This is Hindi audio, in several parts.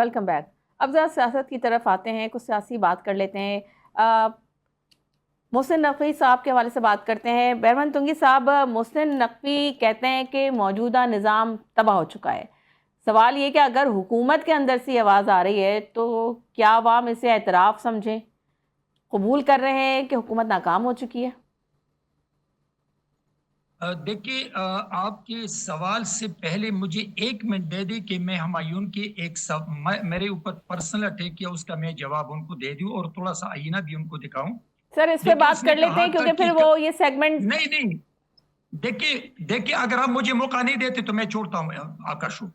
Welcome back. अब ज़रा सियासत की तरफ आते हैं, कुछ सियासी बात कर लेते हैं। मोहसिन नकवी साहब के हवाले से बात करते हैं। बहरमन तुंगी साहब, मोहसिन नकवी कहते हैं कि मौजूदा निज़ाम तबाह हो चुका है। सवाल ये कि अगर हुकूमत के अंदर से आवाज़ आ रही है तो क्या आवाम इसे एतराफ़ समझें, कबूल कर रहे हैं कि हुकूमत नाकाम हो चुकी है? देखिए, आपके सवाल से पहले मुझे 1 मिनट दे दी कि मैं हुमायूं की मेरे ऊपर पर्सनल अटैक किया, उसका मैं जवाब उनको दे दूं और थोड़ा सा आईना भी उनको दिखाऊं। सर, इस पे देखिए, बात उसने कर लेते कहा हैं था क्योंकि कि फिर वो ये सेगमेंट। नहीं नहीं, देखिए देखिए, अगर आप मुझे मौका नहीं देते तो मैं छोड़ता हूं आपका शो।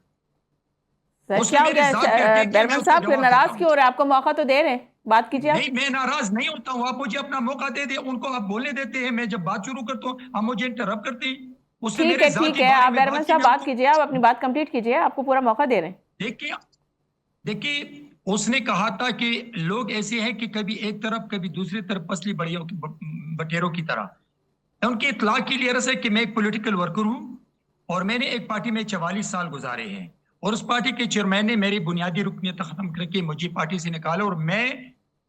सर उसने क्या हो मेरी गया? जात पे अटैक किया, मैं बहरमन उसका साहब फिर जवाब देता नाराज़ हूं। क्यों हो रहे हैं? आपको मौका तो दे रहे हैं, बात कीजिए आप। नहीं, मैं नाराज नहीं होता हूं, आप मुझे अपना मौका दे दे, उनको आप बोलने देते हैं। मैं जब बात शुरू करता हूं आप मुझे इंटरप्ट करते हैं। उसने मेरे ठीक जाती है, बारे आप में बहरमन बात की, साहब मैं बात उसको कीजिए, आप अपनी बात कंप्लीट कीजिए, आपको पूरा मौका दे रहे हैं। देखिए देखिए उसने कहा था कि लोग ऐसे हैं कि कभी एक तरफ कभी दूसरी तरफ पसली बड़ियों की बटेरों की तरह। उनकी इतला की लिए है कि मैं एक पॉलिटिकल वर्कर हूं और मैंने एक पार्टी में 44 साल गुजारे हैं और उस पार्टी के चेयरमैन ने मेरी बुनियादी रुकनीत खत्म करके मुझे पार्टी से निकाला और मैं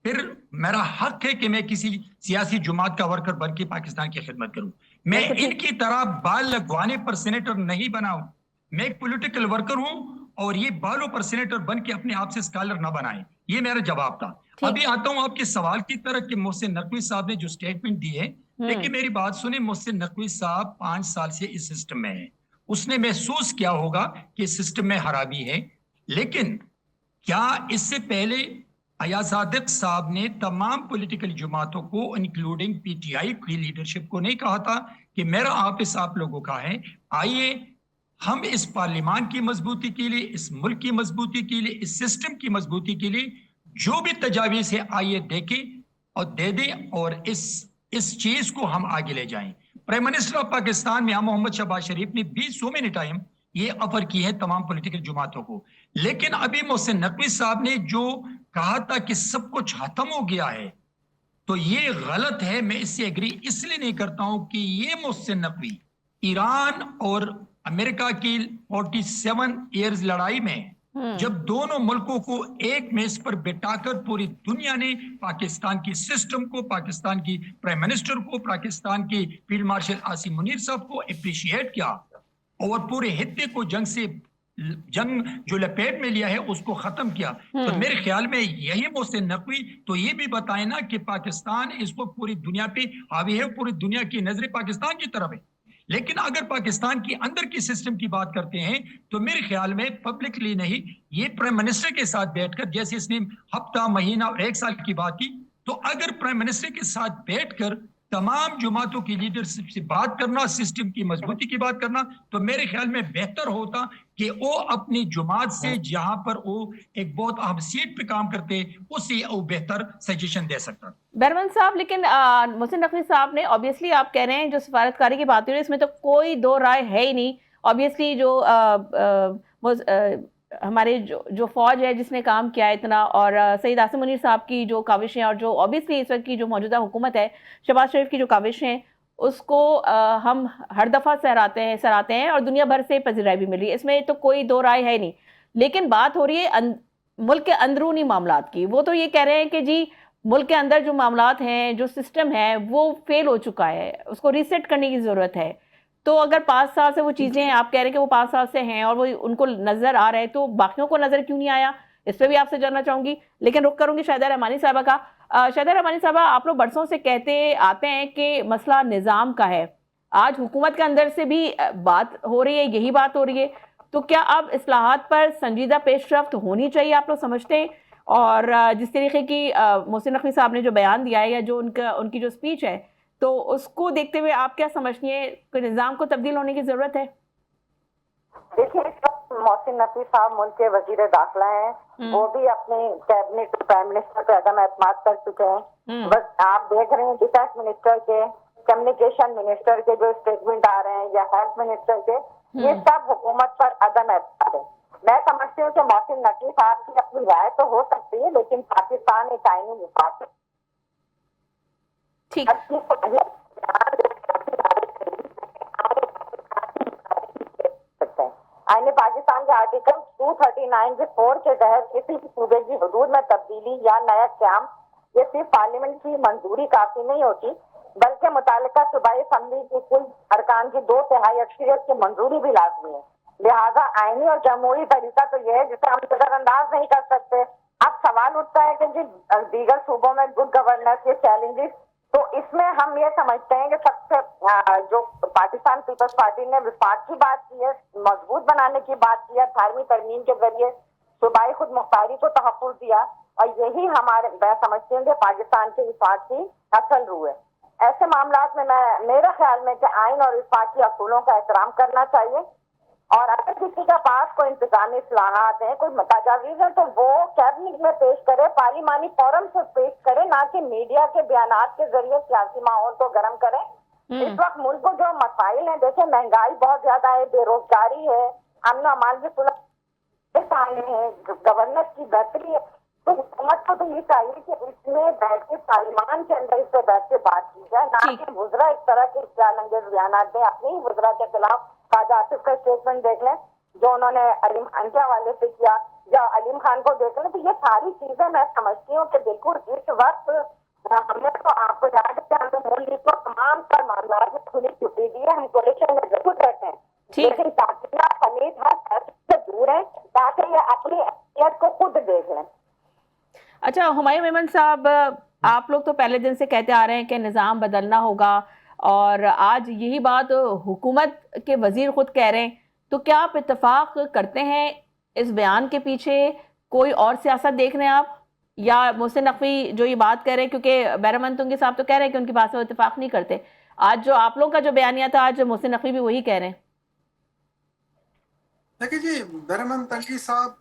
फिर मेरा हक है कि मैं किसी सियासी जुमात का वर्कर बन के पाकिस्तान की खिदमत करूं। मैं बिल्कुल ठीक। इनकी तरह बाल लगवाने पर सेनेटर नहीं बनाऊं। मैं एक पॉलिटिकल वर्कर हूं और ये बालों पर सेनेटर बन के अपने आप से स्कॉलर ना बनाए। ये मेरा जवाब था। ठीक। अभी आता हूं आपके सवाल की तरफ कि मोहसिन नकवी साहब ने जो स्टेटमेंट दी है। देखिए, मेरी बात सुने, मुझसे नकवी साहब 5 साल से इस सिस्टम में है। उसने महसूस किया होगा कि सिस्टम में खराबी है। लेकिन क्या इससे पहले अयाज सादिक साहब ने तमाम पॉलिटिकल जमातों को इंक्लूडिंग पीटीआई की लीडरशिप को नहीं कहा था कि मेरा ऑफिस आप लोगों का है, आइए हम इस पार्लियामान की मजबूती के लिए, इस मुल्क की मजबूती के लिए, इस सिस्टम की मजबूती के लिए जो भी तजावीज है आइए देखें और दे दें और इस चीज को हम आगे ले जाएं। प्राइम मिनिस्टर ऑफ पाकिस्तान मियां मोहम्मद शहबाज शरीफ ने भी सो मेनी टाइम ये ऑफर की है तमाम पॉलिटिकल जमातों को। लेकिन अभी मोहसिन नकवी साहब ने जो कहा था कि सब कुछ खत्म हो गया है, तो ये गलत है। मैं इससे एग्री इसलिए नहीं करता हूं कि ये मोहसिन नकवी ईरान और अमेरिका की 47 ईयर्स लड़ाई में जब दोनों मुल्कों को एक मेज पर बिठाकर पूरी दुनिया ने पाकिस्तान की सिस्टम को, पाकिस्तान की प्राइम मिनिस्टर को, पाकिस्तान की फील्ड मार्शल आसिम मुनीर साहब को अप्रिशिएट किया और पूरे हित्ते को जंग जो लपेट में लिया है उसको खत्म किया, तो मेरे ख्याल में यही मोहसिन नकवी तो ये भी बताए ना कि पाकिस्तान इस वक्त पूरी दुनिया पे हावी है, पूरी दुनिया की नजरें पाकिस्तान की तरफ है। लेकिन अगर पाकिस्तान की अंदर की सिस्टम की बात करते हैं तो मेरे ख्याल में पब्लिकली नहीं, ये प्राइम मिनिस्टर के साथ बैठकर, जैसे इसने हफ्ता महीना और 1 साल की बात की, तो अगर प्राइम मिनिस्टर के साथ बैठकर तमाम जमातों की लीडरशिप से बात करना, सिस्टम की मजबूती की बात करना, तो मेरे ख्याल में बेहतर होता कि वो अपनी जमात से जहां पर वो एक बहुत अहम सीट पे काम करते उससे वो बेहतर सजेशन दे सकता। बहरमन साहब, लेकिन मोहसिन नकवी साहब ने, ऑब्वियसली आप कह रहे हैं जो सिफारतकारी की बात हो रही है इसमें तो कोई दो राय है ही नहीं। ऑब्वियसली जो हमारे जो फौज है जिसने काम किया है इतना, और सईद आसिम मुनीर साहब की जो काविशें, और जो ऑब्वियसली इस वक्त की जो मौजूदा हुकूमत है, शहबाज शरीफ की जो काविशें, उसको हम हर दफ़ा सराहते हैं और दुनिया भर से पजीराई भी मिल रही है, इसमें तो कोई दो राय है नहीं। लेकिन बात हो रही है मुल्क के अंदरूनी मामलात की। वो तो ये कह रहे हैं कि जी मुल्क के अंदर जो मामलात हैं, जो सिस्टम है, वो फेल हो चुका है, उसको रीसेट करने की ज़रूरत है। तो अगर 5 साल से वो चीज़ें आप कह रहे हैं कि वो 5 साल से हैं और वो उनको नज़र आ रहा है, तो बाकियों को नज़र क्यों नहीं आया? इस पर भी आपसे जानना चाहूंगी। लेकिन रुक करूंगी शाहिदा रहमानी साहबा का। शाहिदा रहमानी साहबा, आप लोग बरसों से कहते आते हैं कि मसला निज़ाम का है। आज हुकूमत के अंदर से भी बात हो रही है, यही बात हो रही है। तो क्या अब इस्लाहात पर संजीदा पेशरफ्त होनी चाहिए, आप लोग समझते हैं? और जिस तरीके की मोहसिन नकवी साहब ने जो बयान दिया है या जो उनकी जो स्पीच है, तो उसको देखते हुए आप क्या समझती हैं कि निज़ाम को तब्दील होने की ज़रूरत है? देखिए, मोहसिन नकवी साहब मुल्क के वजीर दाखिला हैं, वो भी अपने कैबिनेट प्राइम मिनिस्टर पे अदम एतमाद कर चुके हैं। बस आप देख रहे हैं डिफेंस मिनिस्टर के, कम्युनिकेशन मिनिस्टर के जो स्टेटमेंट आ रहे हैं, या हेल्थ मिनिस्टर के, ये सब हुकूमत पर अदम एतमाद है। मैं समझती हूँ कि मोहसिन नकवी साहब की अपनी राय तो हो सकती है, लेकिन पाकिस्तान एक आईनी मुफाद है। ठीक। आईने पाकिस्तान के आर्टिकल 239 के 4 के तहत किसी भी सूबे की हदूद में तब्दीली या नया क्याम ये सिर्फ पार्लियामेंट की मंजूरी काफी नहीं होती, बल्कि मुतालिका सूबाई असम्बली की कुल अरकान की 2/3 अक्सरियत की मंजूरी भी लाजमी है। लिहाजा आईनी और जमहूरी तरीका तो यह है जिसे हम नजरअंदाज नहीं कर सकते। अब सवाल उठता है कि दीगर सूबों में गुड गवर्नेंस के चैलेंजेस, तो इसमें हम ये समझते हैं कि सबसे जो पाकिस्तान पीपल्स पार्टी ने विफाक की बात की है, मजबूत बनाने की बात की है, 18वीं तरमीम के जरिए सूबाई खुद मुख्तारी को तहफ़्फ़ुज़ दिया, और यही हमारे मैं समझती हूँ कि पाकिस्तान के विफाक की असल रूह है। ऐसे मामलात में मेरे ख्याल में कि आइन और विफाकी असूलों का एहतराम करना चाहिए, और अगर किसी के पास कोई इंतजामी इस्लाहात हैं, कोई तजावीज़ है, तो वो कैबिनेट में पेश करे, पार्लिमानी फोरम से पेश करे, ना कि मीडिया के बयानात के जरिए सियासी माहौल को गर्म करे। इस वक्त मुल्क को जो मसाइल हैं, देखिए महंगाई बहुत ज्यादा है, बेरोजगारी है, अमन अमान की सुलह है, गवर्नेंस की बेहतरी है, तो हुकूमत को तो ये चाहिए कि इसमें बैठ के पार्लियामान के अंदर इस पे बैठ के बात की जाए, ना कि वुज़रा इस तरह के ख्यालंगेज बयानात दें। अपनी ही वुज़रा के खिलाफ ख्वाजा आसिफ का स्टेटमेंट देख लें जो उन्होंने अलीम खान के हवाले से किया, या अलीम खान को देख लें, तो ये सारी चीजें मैं समझती हूँ कि बिल्कुल इस वक्त हमने तो आपको याद है हमने मूल लीग को तमाम तर मामला में खुली छुट्टी दी है, हम कोलिशन में जरूर रहते हैं, लेकिन ताकिया समेत हर से दूर है ताकि ये अपनी अहमियत को खुद देख लें। अच्छा हुमायूं मेमन साहब, आप लोग तो पहले दिन से कहते आ रहे हैं कि निज़ाम बदलना होगा, और आज यही बात हुकूमत के वजीर खुद कह रहे हैं, तो क्या आप इत्तेफाक करते हैं इस बयान के पीछे कोई और सियासत देख रहे हैं आप, या मोहसिन नकवी जो ये बात कर रहे हैं, क्योंकि बैरम तुंगी साहब तो कह रहे हैं कि उनकी बात से वो इत्तेफाक नहीं करते, आज जो आप लोग का जो बयानिया था आज मोहसिन नकवी भी वही कह रहे हैं। देखिए जी, बैरम तंगी साहब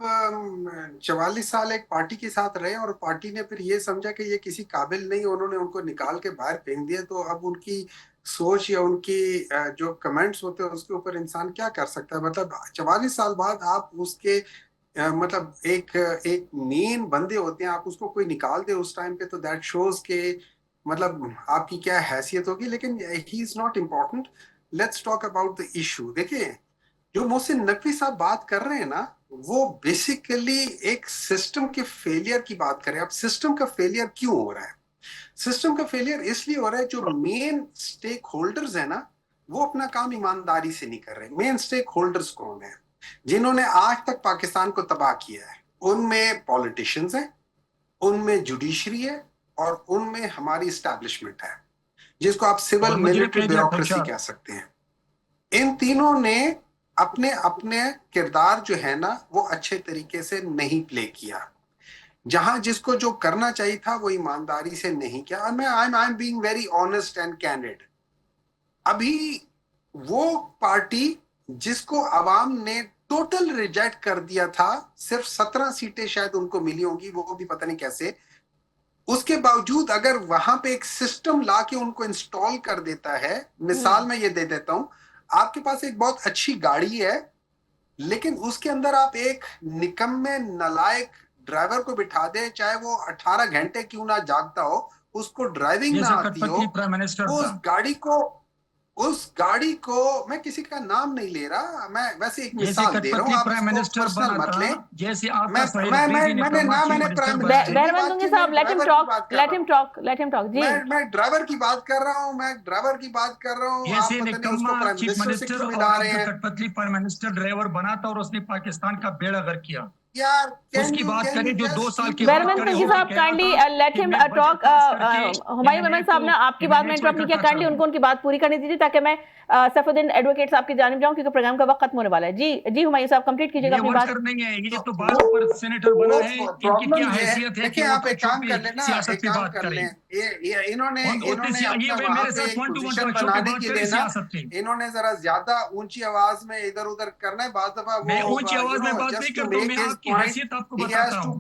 44 साल एक पार्टी के साथ रहे, और पार्टी ने फिर ये समझा कि ये किसी काबिल नहीं, उन्होंने उनको निकाल के बाहर फेंक दिया। तो अब उनकी सोच या उनकी जो कमेंट्स होते हैं उसके ऊपर इंसान क्या कर सकता है। मतलब 44 साल बाद आप उसके मतलब एक मेन बंदे होते हैं, आप उसको कोई निकाल दे उस टाइम पे, तो दैट शोज के मतलब आपकी क्या हैसियत होगी। लेकिन he is not important, let's talk about the issue. देखिए जो मोहसिन नकवी साहब बात कर रहे हैं ना, वो बेसिकली एक सिस्टम के फेलियर की बात कर रहे हैं। अब सिस्टम का फेलियर क्यों हो रहा है? सिस्टम का फेलियर इसलिए हो रहा है, जो मेन स्टेक होल्डर्स है ना, वो अपना काम ईमानदारी से नहीं कर रहे। मेन स्टेक होल्डर्स कौन है? जिन्होंने आज तक पाकिस्तान को तबाह किया है, उनमें पॉलिटिशियंस हैं, उनमें जुडिशरी है, और उनमें हमारी एस्टैब्लिशमेंट है, जिसको आप सिविल मिलिट्री ब्यूरोक्रेसी कह सकते हैं। इन तीनों ने अपने अपने किरदार जो है ना वो अच्छे तरीके से नहीं प्ले किया। जहां जिसको जो करना चाहिए था वो ईमानदारी से नहीं किया। और मैं I am being very honest and candid. अभी वो पार्टी जिसको अवाम ने टोटल रिजेक्ट कर दिया था, सिर्फ 17 सीटें शायद उनको मिली होंगी, वो भी पता नहीं कैसे, उसके बावजूद अगर वहां पे एक सिस्टम ला के उनको इंस्टॉल कर देता है। मिसाल मैं ये दे देता हूं, आपके पास एक बहुत अच्छी गाड़ी है, लेकिन उसके अंदर आप एक निकम्मे नालायक ड्राइवर को बिठा दे, चाहे वो 18 घंटे क्यों ना जागता हो, उसको ड्राइविंग ना आती हो, उस गाड़ी को मैं किसी का नाम नहीं ले रहा, मैं वैसे एक मिसाल दे रहा हूँ, आप इसको पर्सनल मत लें। जैसे मैंने prime minister let him talk ji. मैं ड्राइवर की बात कर रहा हूँ, आप पता नहीं उसको प्राइम मिनिस्टर से क्यों मिला रहे हैं। कठपुतली प्राइम मिनिस्टर ड्राइवर बना था और उसने पाकिस्तान का बेड़ा गर्क किया। यार उसकी बात करें जो 2 साल के बैरम तुंगी साहब kindly let him talk. Humayun Memon साहब ने आपकी बात में इंटरप्ट नहीं किया, काइंडली उनको उनकी बात पूरी करने दीजिए ताकि मैं सैफुद्दीन एडवोकेट साहब की जानिब जाऊं, क्योंकि प्रोग्राम का वक्त खत्म होने वाला है। जी हुमायूं साहब कंप्लीट कीजिएगा अपनी बात। नहीं है ये तो बात पर सेनेटर बना है, इनकी क्या हैसियत है कि आप एक काम कर लेना, सियासत पे बात करें। ये इन्होंने मेरे साथ पोजीशन बनाने के लिए ना, इन्होंने जरा ज्यादा ऊंची आवाज में इधर उधर करना है। बात दफा मैं ऊंची आवाज में बात नहीं करता हूं, मैं आपकी हैसियत आपको बताता हूं।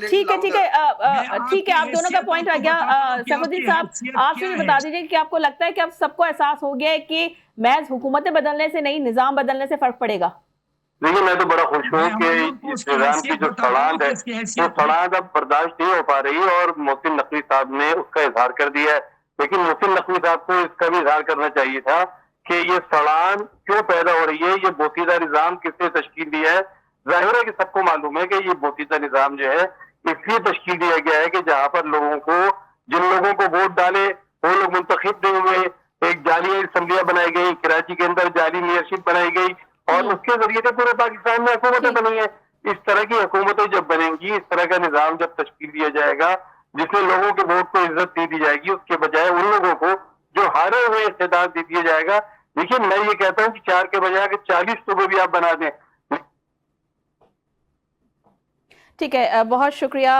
ठीक है, आप दोनों का पॉइंट आ गया। सैफुद्दीन साहब आप ये बता दीजिए कि आपको लगता है कि अब सबको एहसास हो गया है कि महज हुकूमतें बदलने से नहीं, निजाम बदलने से फर्क पड़ेगा? देखिए मैं तो बड़ा खुश हूँ कि इस निजाम की जो सड़ांध है, वो सड़ांध अब बर्दाश्त नहीं हो पा रही, और मोहसिन नकवी साहब ने उसका इजहार कर दिया है। लेकिन मोहसिन नकवी साहब को इसका भी इजहार करना चाहिए था कि ये सड़ान क्यों पैदा हो रही है, ये बोतीदा निजाम किसने तश्कील दिया है। जाहिर है कि सबको मालूम है कि ये बोतीदा निजाम जो है इसलिए तश्कील दिया गया है कि जहां पर लोगों को, जिन लोगों को वोट डाले वो लोग मुंतखब नहीं हुए, एक जाली असम्बलियां बनाई गई, कराची के अंदर जाली मेयरशिप बनाई गई और उसके जरिए से पूरे पाकिस्तान में हुकूमतें बनी है। इस तरह की हुकूमतें जब बनेंगी, इस तरह का निजाम जब तश्कील दिया जाएगा जिसमें लोगों के वोट को इज्जत दे दी जाएगी, उसके बजाय उन लोगों को जो हारे हुए इख्तियार दे दिया जाएगा। देखिए मैं ये कहता हूँ कि 4 के बजाय अगर 40 सूबे भी आप बना दें। ठीक है, बहुत शुक्रिया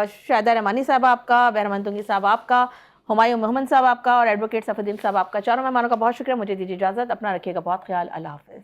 शाहिदा रहमानी साहब आपका, बहरमान तुंगी साहब आपका, हुमायूं मोहम्मद साहब आपका और एडवोकेट सफुद्दीन साहब आपका। चारों मेहमानों का बहुत शुक्रिया। मुझे दीजिए इजाज़त, अपना रखिएगा बहुत ख्याल। अल्लाह हाफ़िज़।